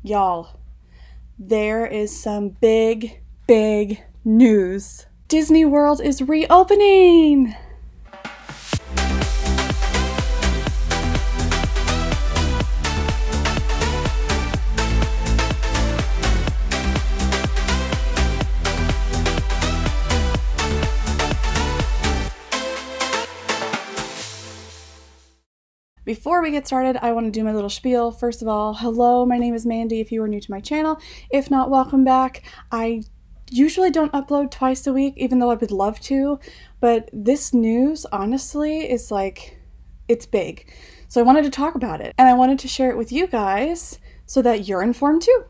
Y'all, there is some big news. Disney World is reopening! Before we get started, I want to do my little spiel. First of all, hello, my name is Mandy if you are new to my channel. If not, welcome back. I usually don't upload twice a week, even though I would love to, but this news, honestly, is like, it's big. So I wanted to talk about it, and I wanted to share it with you guys so that you're informed too.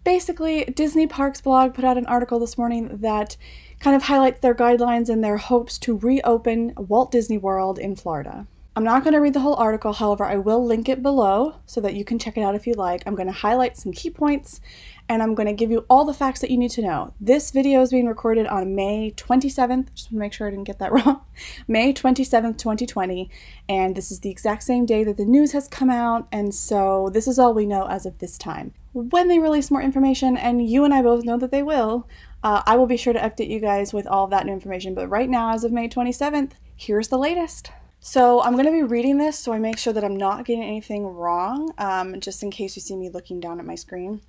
Basically, Disney Parks blog put out an article this morning that kind of highlights their guidelines and their hopes to reopen Walt Disney World in Florida. I'm not going to read the whole article, however, I will link it below so that you can check it out if you like. I'm going to highlight some key points, and I'm going to give you all the facts that you need to know. This video is being recorded on May 27th, just want to make sure I didn't get that wrong, May 27th, 2020, and this is the exact same day that the news has come out, and so this is all we know as of this time. When they release more information, and you and I both know that they will, I will be sure to update you guys with all of that new information, but right now, as of May 27th, here's the latest. So I'm going to be reading this so I make sure that I'm not getting anything wrong, just in case you see me looking down at my screen.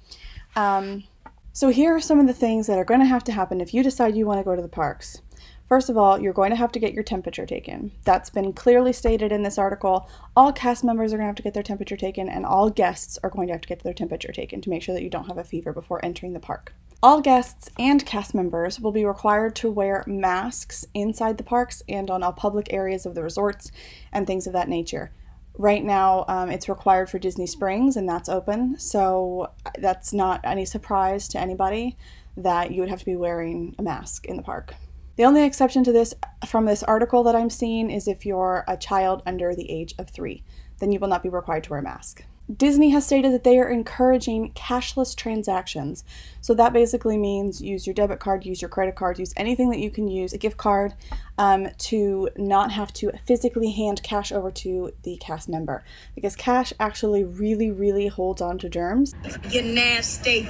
So here are some of the things that are going to happen if you decide you want to go to the parks. First of all, you're going to have to get your temperature taken. That's been clearly stated in this article. All cast members are going to have to get their temperature taken, and all guests are going to have to get their temperature taken to make sure that you don't have a fever before entering the park. All guests and cast members will be required to wear masks inside the parks and on all public areas of the resorts and things of that nature. Right now, it's required for Disney Springs, and that's open, so that's not any surprise to anybody that you would have to be wearing a mask in the park. The only exception to this from this article that I'm seeing is if you're a child under the age of 3, then you will not be required to wear a mask. Disney has stated that they are encouraging cashless transactions. So that basically means use your debit card, use your credit card, use anything that you can use, a gift card, to not have to physically hand cash over to the cast member. Because cash actually really holds on to germs. You're nasty.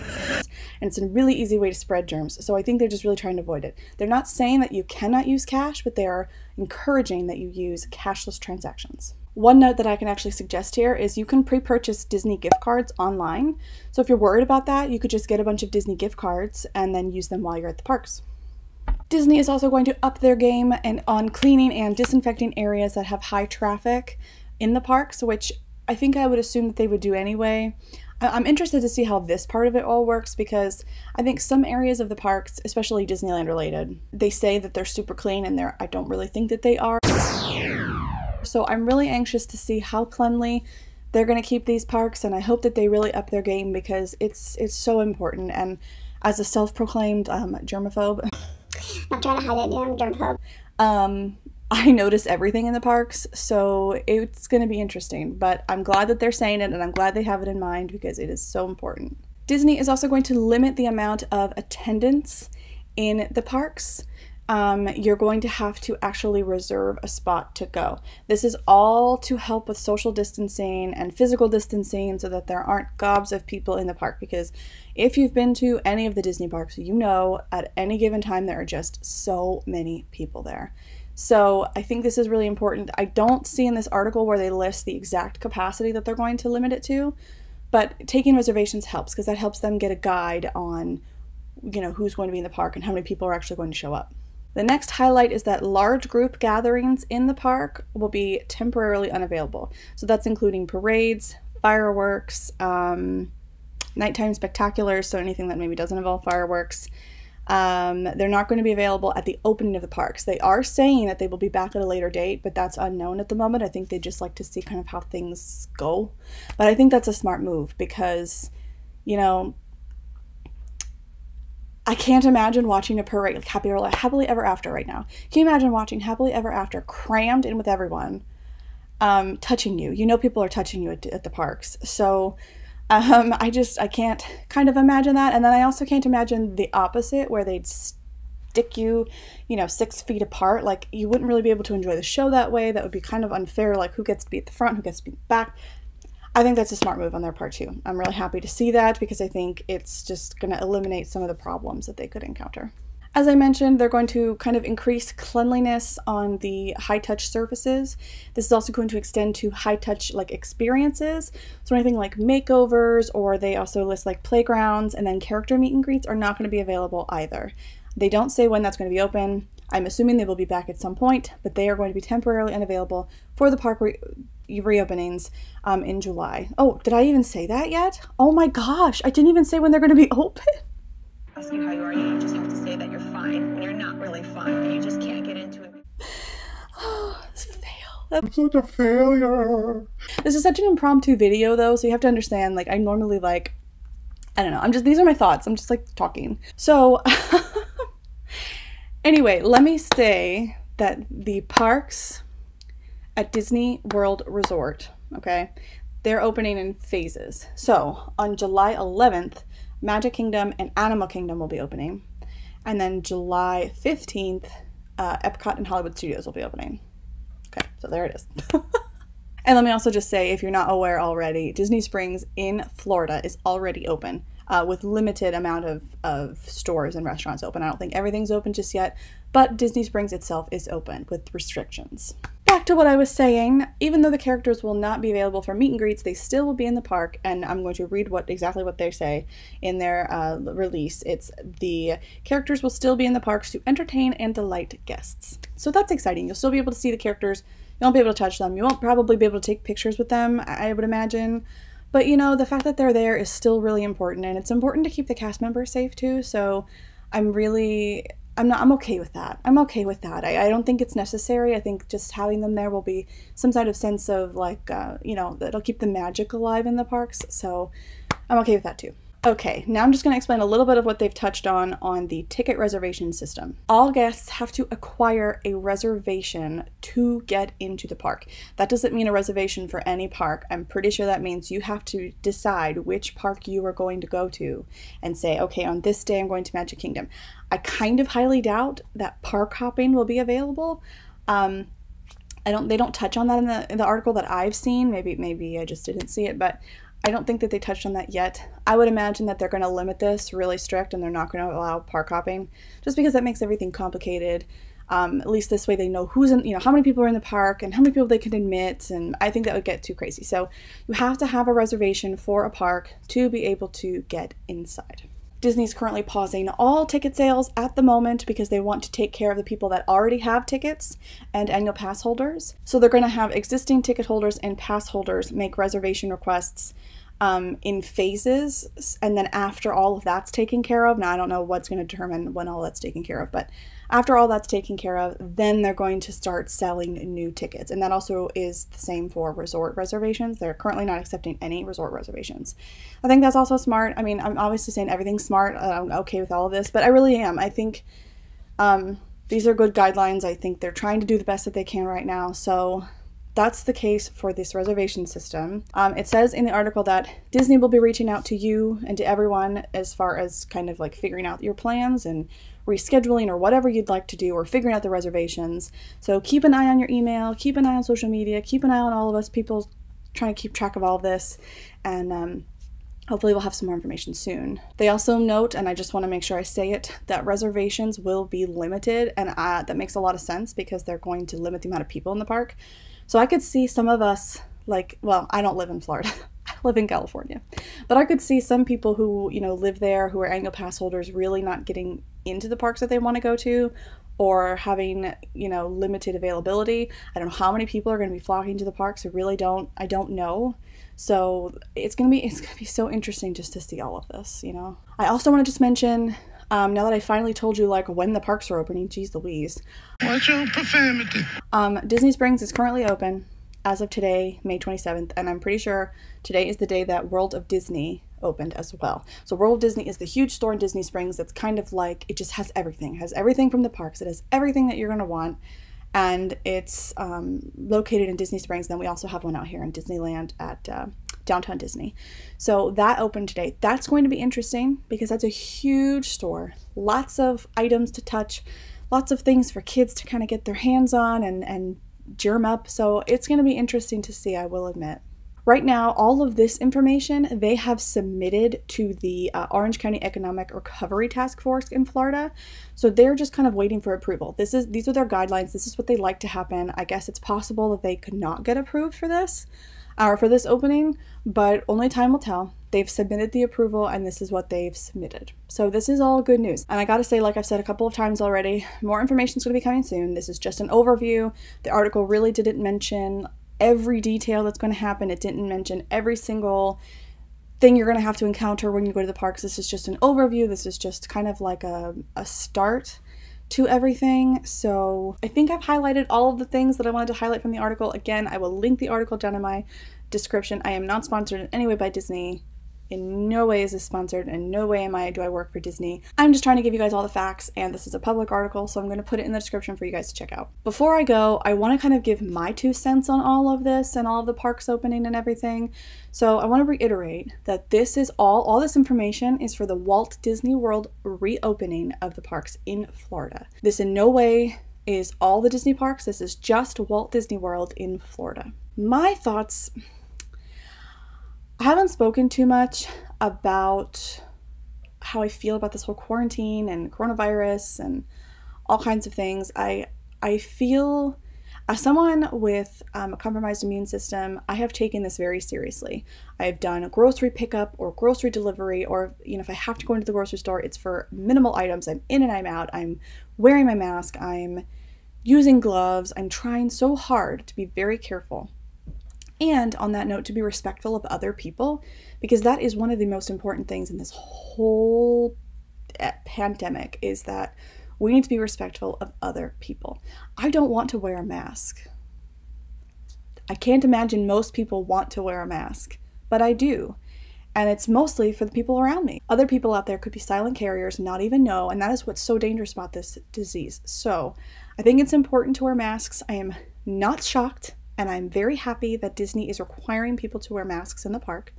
And it's a really easy way to spread germs. So I think they're just really trying to avoid it. They're not saying that you cannot use cash, but they are encouraging that you use cashless transactions. One note that I can actually suggest here is you can pre-purchase Disney gift cards online. So if you're worried about that, you could just get a bunch of Disney gift cards and then use them while you're at the parks. Disney is also going to up their game on cleaning and disinfecting areas that have high traffic in the parks, which I think I would assume that they would do anyway. I'm interested to see how this part of it all works because I think some areas of the parks, especially Disneyland related, they say that they're super clean and I don't really think that they are. So I'm really anxious to see how cleanly they're going to keep these parks, and I hope that they really up their game because it's so important. And as a self-proclaimed germaphobe, I'm trying to hide it, I'm germaphobe. I notice everything in the parks, so it's going to be interesting. But I'm glad that they're saying it, and I'm glad they have it in mind because it is so important. Disney is also going to limit the amount of attendance in the parks. You're going to have to actually reserve a spot to go. This is all to help with social distancing and physical distancing so that there aren't gobs of people in the park, because if you've been to any of the Disney parks, you know at any given time there are just so many people there. So I think this is really important. I don't see in this article where they list the exact capacity that they're going to limit it to, but taking reservations helps because that helps them get a guide on, you know, who's going to be in the park and how many people are actually going to show up. The next highlight is that large group gatherings in the park will be temporarily unavailable. So that's including parades, fireworks, nighttime spectaculars, so anything that maybe doesn't involve fireworks. They're not going to be available at the opening of the parks. They are saying that they will be back at a later date, but that's unknown at the moment. I think they just like to see kind of how things go. But I think that's a smart move because, you know, I can't imagine watching a parade like Happily Ever After right now. Can you imagine watching Happily Ever After crammed in with everyone, touching you? You know people are touching you at the parks. So I can't kind of imagine that. And then I also can't imagine the opposite where they'd stick you, 6 feet apart. Like you wouldn't really be able to enjoy the show that way. That would be kind of unfair. Like who gets to be at the front, who gets to be back. I think that's a smart move on their part too. I'm really happy to see that because I think it's just going to eliminate some of the problems that they could encounter. As I mentioned, they're going to kind of increase cleanliness on the high-touch surfaces. This is also going to extend to high-touch like experiences. So anything like makeovers, or they also list like playgrounds, and then character meet and greets are not going to be available either. They don't say when that's going to be open. I'm assuming they will be back at some point, but they are going to be temporarily unavailable for the park reopenings in July. Oh, did I even say that yet? Oh my gosh, I didn't even say when they're going to be open. Ask you how you are, you just have to say that you're fine when you're not really fine, and you just can't get into it. Oh, this fail. I'm such a failure. This is such an impromptu video though, so you have to understand, like, I normally like, I don't know, these are my thoughts. I'm just like talking. So anyway, let me say that the parks at Disney World Resort, okay, they're opening in phases. So on July 11th, Magic Kingdom and Animal Kingdom will be opening. And then July 15th, Epcot and Hollywood Studios will be opening. Okay, so there it is. And let me also just say, if you're not aware already, Disney Springs in Florida is already open with limited amount of stores and restaurants open. I don't think everything's open just yet, but Disney Springs itself is open with restrictions. Back to what I was saying, even though the characters will not be available for meet and greets, they still will be in the park, and I'm going to read exactly what they say in their release. It's the characters will still be in the parks to entertain and delight guests. So that's exciting. You'll still be able to see the characters. You won't be able to touch them. You won't probably be able to take pictures with them, I would imagine. But, you know, the fact that they're there is still really important, and it's important to keep the cast members safe too, so I'm okay with that. I'm okay with that. I don't think it's necessary. I think just having them there will be some sort of sense of like, you know, that'll keep the magic alive in the parks. So I'm okay with that too. Okay, now I'm just going to explain a little bit of what they've touched on the ticket reservation system. All guests have to acquire a reservation to get into the park. That doesn't mean a reservation for any park. I'm pretty sure that means you have to decide which park you are going to go to and say, okay, on this day I'm going to Magic Kingdom. I kind of highly doubt that park hopping will be available. They don't touch on that in the article that I've seen. Maybe I just didn't see it, but I don't think that they touched on that yet. I would imagine that they're going to limit this really strict and they're not going to allow park hopping just because that makes everything complicated. At least this way they know who's in, you know, how many people are in the park and how many people they can admit, and I think that would get too crazy. So you have to have a reservation for a park to be able to get inside. Disney's currently pausing all ticket sales at the moment because they want to take care of the people that already have tickets and annual pass holders. So they're going to have existing ticket holders and pass holders make reservation requests in phases, and then after all of that's taken care of, now I don't know what's going to determine when all that's taken care of, but after all that's taken care of, then they're going to start selling new tickets. And that also is the same for resort reservations. They're currently not accepting any resort reservations. I think that's also smart. I mean, I'm obviously saying everything's smart. I'm okay with all of this, but I really am. I think these are good guidelines. I think they're trying to do the best that they can right now. So that's the case for this reservation system. It says in the article that Disney will be reaching out to you and to everyone as far as kind of like figuring out your plans and rescheduling or whatever you'd like to do, or figuring out the reservations. So keep an eye on your email, keep an eye on social media, keep an eye on all of us people trying to keep track of all of this, and hopefully we'll have some more information soon. They also note, and I just want to make sure I say it, that reservations will be limited, and that makes a lot of sense because they're going to limit the amount of people in the park. So I could see some of us, like, well, I don't live in Florida. I live in California. But I could see some people who, you know, live there, who are annual pass holders, really not getting into the parks that they want to go to, or having, you know, limited availability. I don't know how many people are going to be flocking to the parks. I don't know. So it's gonna be so interesting just to see all of this, you know. I also want to just mention, now that I finally told you like when the parks are opening, geez Louise. Watch your profanity. Disney Springs is currently open as of today, May 27th, and I'm pretty sure today is the day that World of Disney opened as well. So World of Disney is the huge store in Disney Springs that's kind of like, it just has everything. It has everything from the parks. It has everything that you're going to want. And it's located in Disney Springs. Then we also have one out here in Disneyland at Downtown Disney. So that opened today. That's going to be interesting because that's a huge store. Lots of items to touch, lots of things for kids to kind of get their hands on and germ up. So it's going to be interesting to see, I will admit. Right now, all of this information they have submitted to the Orange County Economic Recovery Task Force in Florida. So they're just kind of waiting for approval. These are their guidelines. This is what they like to happen. I guess it's possible that they could not get approved for this or for this opening, but only time will tell. They've submitted the approval and this is what they've submitted. So this is all good news. And I gotta say, like I've said a couple of times already, more information is gonna be coming soon. This is just an overview. The article really didn't mention every detail that's going to happen. It didn't mention every single thing you're going to have to encounter when you go to the parks. This is just an overview. This is just kind of like a start to everything. So I think I've highlighted all of the things that I wanted to highlight from the article. Again, I will link the article down in my description. I am not sponsored in any way by Disney. In no way is this sponsored, and no way do I work for Disney. I'm just trying to give you guys all the facts, and this is a public article, so I'm going to put it in the description for you guys to check out. Before I go, I want to kind of give my 2 cents on all of this and all of the parks opening and everything. So I want to reiterate that this is all this information is for the Walt Disney World reopening of the parks in Florida. This in no way is all the Disney parks. This is just Walt Disney World in Florida. My thoughts... I haven't spoken too much about how I feel about this whole quarantine and coronavirus and all kinds of things. I feel, as someone with a compromised immune system, I have taken this very seriously. I've done a grocery pickup or grocery delivery, or if I have to go into the grocery store, it's for minimal items. I'm in and I'm out. I'm wearing my mask. I'm using gloves. I'm trying so hard to be very careful. And on that note, to be respectful of other people, because that is one of the most important things in this whole pandemic, is that we need to be respectful of other people. I don't want to wear a mask. I can't imagine most people want to wear a mask, but I do. And it's mostly for the people around me. Other people out there could be silent carriers and not even know, and that is what's so dangerous about this disease. So I think it's important to wear masks. I am not shocked. And I'm very happy that Disney is requiring people to wear masks in the park.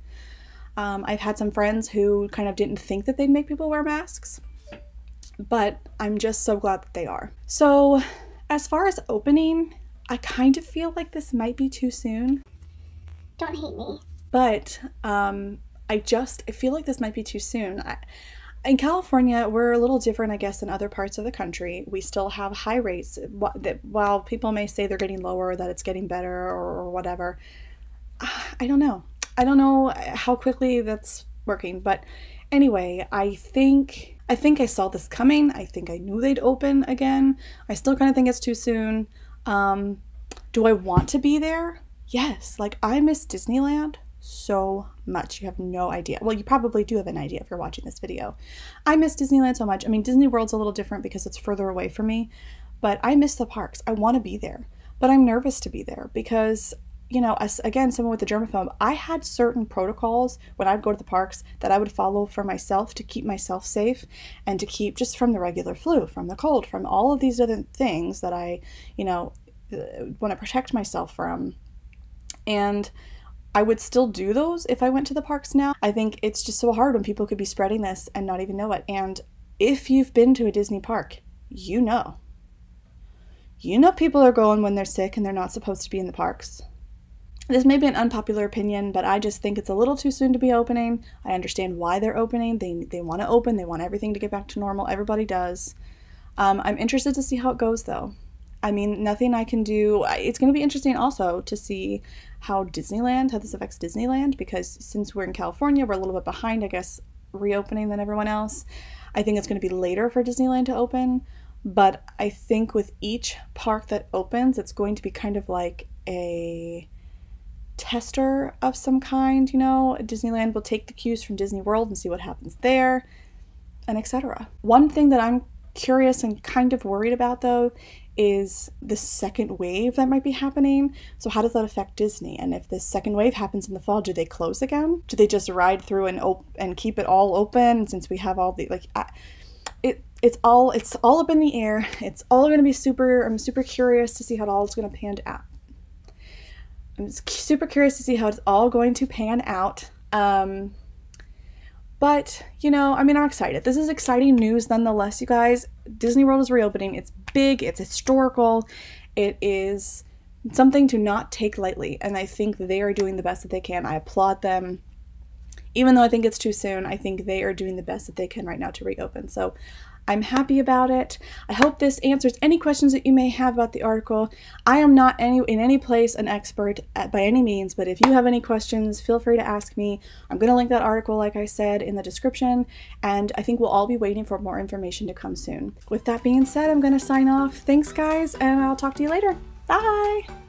I've had some friends who kind of didn't think that they'd make people wear masks, but I'm just so glad that they are. So as far as opening, I kind of feel like this might be too soon. Don't hate me. But I feel like this might be too soon. In California, we're a little different, I guess, than other parts of the country. We still have high rates. While people may say they're getting lower, that it's getting better or whatever, I don't know. I don't know how quickly that's working. But anyway, I think I saw this coming. I think I knew they'd open again. I still kind of think it's too soon. Do I want to be there? Yes. Like, I miss Disneyland so much. You have no idea. Well, you probably do have an idea if you're watching this video. I miss Disneyland so much. I mean, Disney World's a little different because it's further away from me, but I miss the parks. I want to be there, but I'm nervous to be there because, as again, someone with the germaphobe, I had certain protocols when I'd go to the parks that I would follow for myself to keep myself safe and to keep just from the regular flu, from the cold, from all of these other things that I, want to protect myself from. And I would still do those if I went to the parks now. I think it's just so hard when people could be spreading this and not even know it. And if you've been to a Disney park, you know people are going when they're sick and they're not supposed to be in the parks. This may be an unpopular opinion, but I just think it's a little too soon to be opening. I understand why they're opening. They want to open. They want everything to get back to normal. Everybody does. I'm interested to see how it goes, though. I mean, nothing I can do. It's going to be interesting also to see how this affects Disneyland, because since we're in California, we're a little bit behind, I guess, reopening than everyone else. I think it's going to be later for Disneyland to open, but I think with each park that opens, it's going to be kind of like a tester of some kind, Disneyland will take the cues from Disney World and see what happens there, and etc. One thing that I'm curious and kind of worried about, though, is the second wave that might be happening. So how does that affect Disney? And if this second wave happens in the fall, do they close again? Do they just ride through and keep it all open? Since we have all the it's all up in the air. It's all going to be I'm super curious to see how it all is going to pan out. I'm super curious to see how it's all going to pan out. But, I'm excited. This is exciting news nonetheless, you guys. Disney World is reopening. It's big. It's historical. It is something to not take lightly, and I think they are doing the best that they can. I applaud them. Even though I think it's too soon, I think they are doing the best that they can right now to reopen. So I'm happy about it. I hope this answers any questions that you may have about the article. I am not in any place an expert by any means, but if you have any questions, feel free to ask me. I'm going to link that article, like I said, in the description, and I think we'll all be waiting for more information to come soon. With that being said, I'm going to sign off. Thanks, guys, and I'll talk to you later. Bye!